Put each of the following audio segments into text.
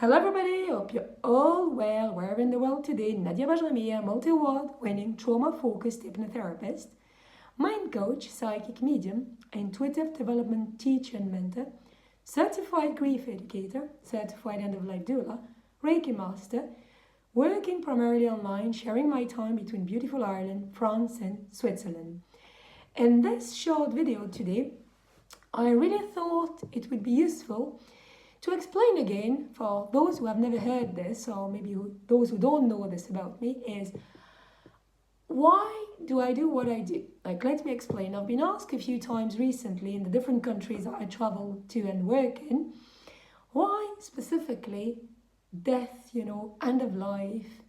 Hello everybody, hope you're all well. Wherever in the world today, Nadia Bajramia, multi-award winning trauma-focused hypnotherapist, mind coach, psychic medium, intuitive development teacher and mentor, certified grief educator, certified end-of-life doula, Reiki master, working primarily online, sharing my time between beautiful Ireland, France and Switzerland. In this short video today, I really thought it would be useful to explain again, for those who have never heard this, or maybe those who don't know this about me, is why do I do what I do? Like, let me explain. I've been asked a few times recently in the different countries I travel to and work in, why specifically death, end of life,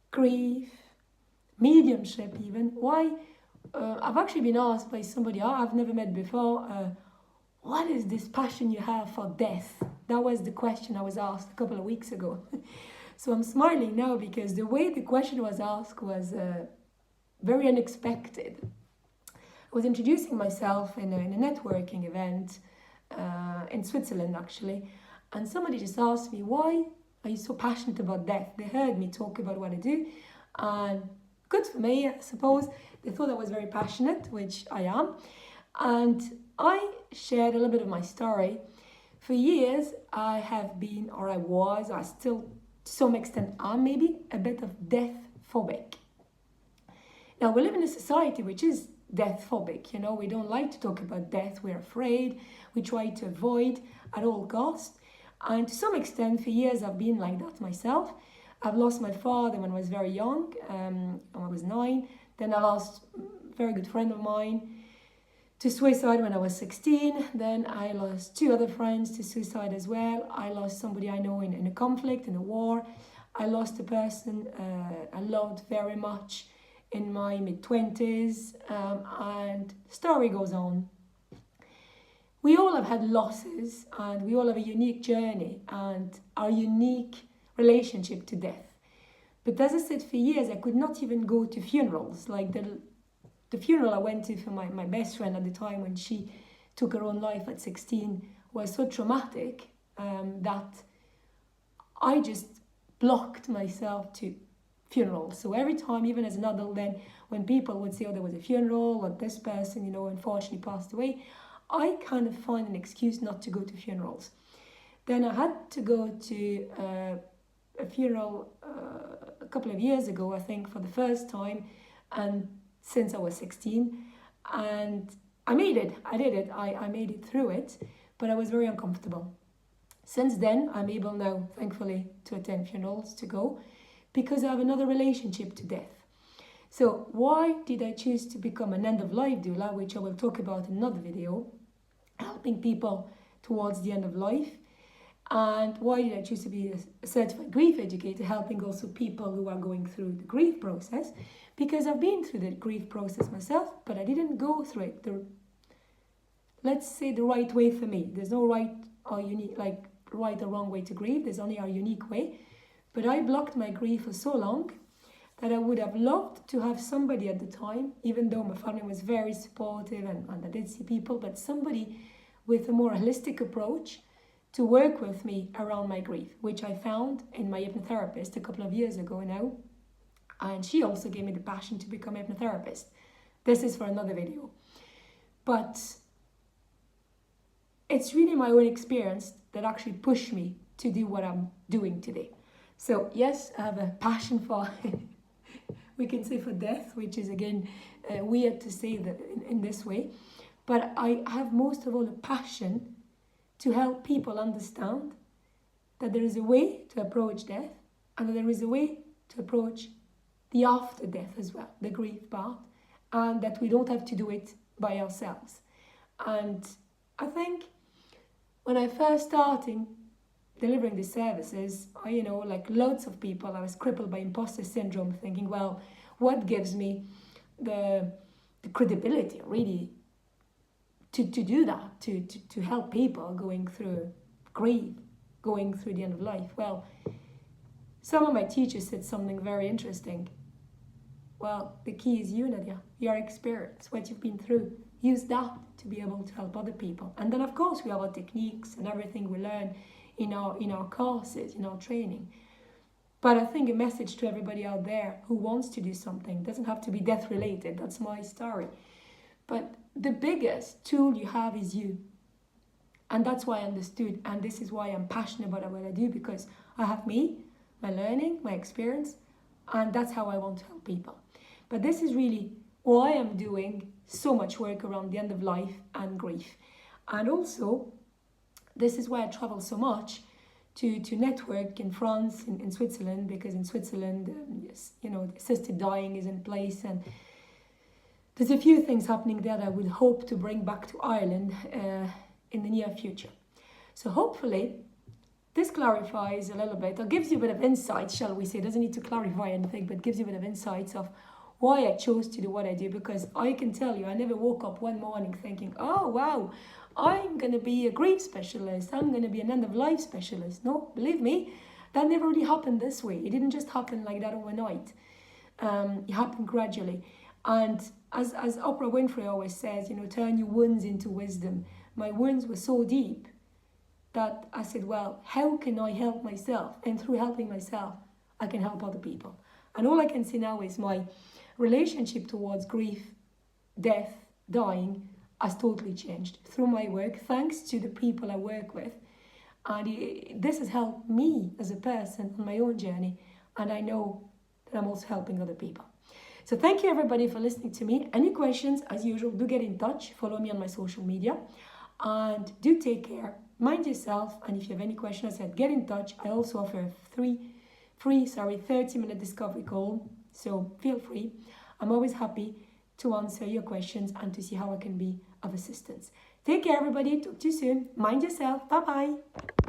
grief, mediumship even. Why? I've actually been asked by somebody I've never met before, what is this passion you have for death? That was the question I was asked a couple of weeks ago. So I'm smiling now because the way the question was asked was very unexpected. I was introducing myself in a networking event in Switzerland actually, and somebody just asked me, why are you so passionate about death? They heard me talk about what I do, and good for me, I suppose. They thought I was very passionate, which I am. And I shared a little bit of my story. For years, I have been, or I still to some extent am maybe, a bit of death phobic. Now, we live in a society which is death phobic. We don't like to talk about death. We're afraid. We try to avoid at all costs. And to some extent, for years, I've been like that myself. I've lost my father when I was very young, when I was 9. Then I lost a very good friend of mine to suicide when I was 16. Then I lost 2 other friends to suicide as well. I lost somebody I know in a conflict, in a war. I lost a person I loved very much in my mid-20s, and the story goes on. We all have had losses, and we all have a unique journey and our unique relationship to death. But as I said, for years I could not even go to funerals. Like the funeral I went to for my best friend at the time when she took her own life at 16 was so traumatic that I just blocked myself to funerals. So every time, even as an adult then, when people would say, oh, there was a funeral, or this person, unfortunately passed away, I kind of find an excuse not to go to funerals. Then I had to go to a funeral a couple of years ago, I think, for the first time, and since I was 16, and I made it. I did it. I made it through it, but I was very uncomfortable. Since then, I'm able now, thankfully, to attend funerals, to go, because I have another relationship to death. So why did I choose to become an end-of-life doula, which I will talk about in another video, helping people towards the end of life? And why did I choose to be a certified grief educator, helping also people who are going through the grief process? Because I've been through the grief process myself, but I didn't go through it let's say the right way for me. There's no right or wrong way to grieve. There's only our unique way. But I blocked my grief for so long that I would have loved to have somebody at the time, even though my family was very supportive and I did see people, but somebody with a more holistic approach to work with me around my grief, which I found in my hypnotherapist a couple of years ago now. And she also gave me the passion to become a hypnotherapist. This is for another video. But it's really my own experience that actually pushed me to do what I'm doing today. So yes, I have a passion for, we can say for death, which is again weird to say that in this way. But I have most of all a passion to help people understand that there is a way to approach death, and that there is a way to approach the after death as well, the grief part, and that we don't have to do it by ourselves. And I think when I first started delivering the services, like loads of people, I was crippled by imposter syndrome, thinking, well, what gives me the credibility really to do that, to help people going through grief, going through the end of life? Well, some of my teachers said something very interesting. Well, the key is you, Nadia, your experience, what you've been through. Use that to be able to help other people. And then, of course, we have our techniques and everything we learn in our courses, in our training. But I think a message to everybody out there who wants to do something, doesn't have to be death related, that's my story. But the biggest tool you have is you. And that's why I understood, and this is why I'm passionate about what I do, because I have me, my learning, my experience, and that's how I want to help people. But this is really why I'm doing so much work around the end of life and grief. And also, this is why I travel so much to network in France, in Switzerland, because in Switzerland, yes, assisted dying is in place, and there's a few things happening there that I would hope to bring back to Ireland in the near future. So hopefully this clarifies a little bit, or gives you a bit of insight, shall we say. It doesn't need to clarify anything, but gives you a bit of insights of why I chose to do what I do. Because I can tell you, I never woke up one morning thinking, oh wow, I'm going to be a grief specialist, I'm going to be an end-of-life specialist. No, believe me, that never really happened this way. It didn't just happen like that overnight. It happened gradually. And as Oprah Winfrey always says, turn your wounds into wisdom. My wounds were so deep that I said, well, how can I help myself? And through helping myself, I can help other people. And all I can say now is my relationship towards grief, death, dying has totally changed through my work, thanks to the people I work with. And this has helped me as a person on my own journey. And I know that I'm also helping other people. So thank you everybody for listening to me. Any questions, as usual, do get in touch. Follow me on my social media. And do take care. Mind yourself. And if you have any questions, I said, get in touch. I also offer a free 30-minute discovery call. So feel free. I'm always happy to answer your questions and to see how I can be of assistance. Take care everybody. Talk to you soon. Mind yourself. Bye-bye.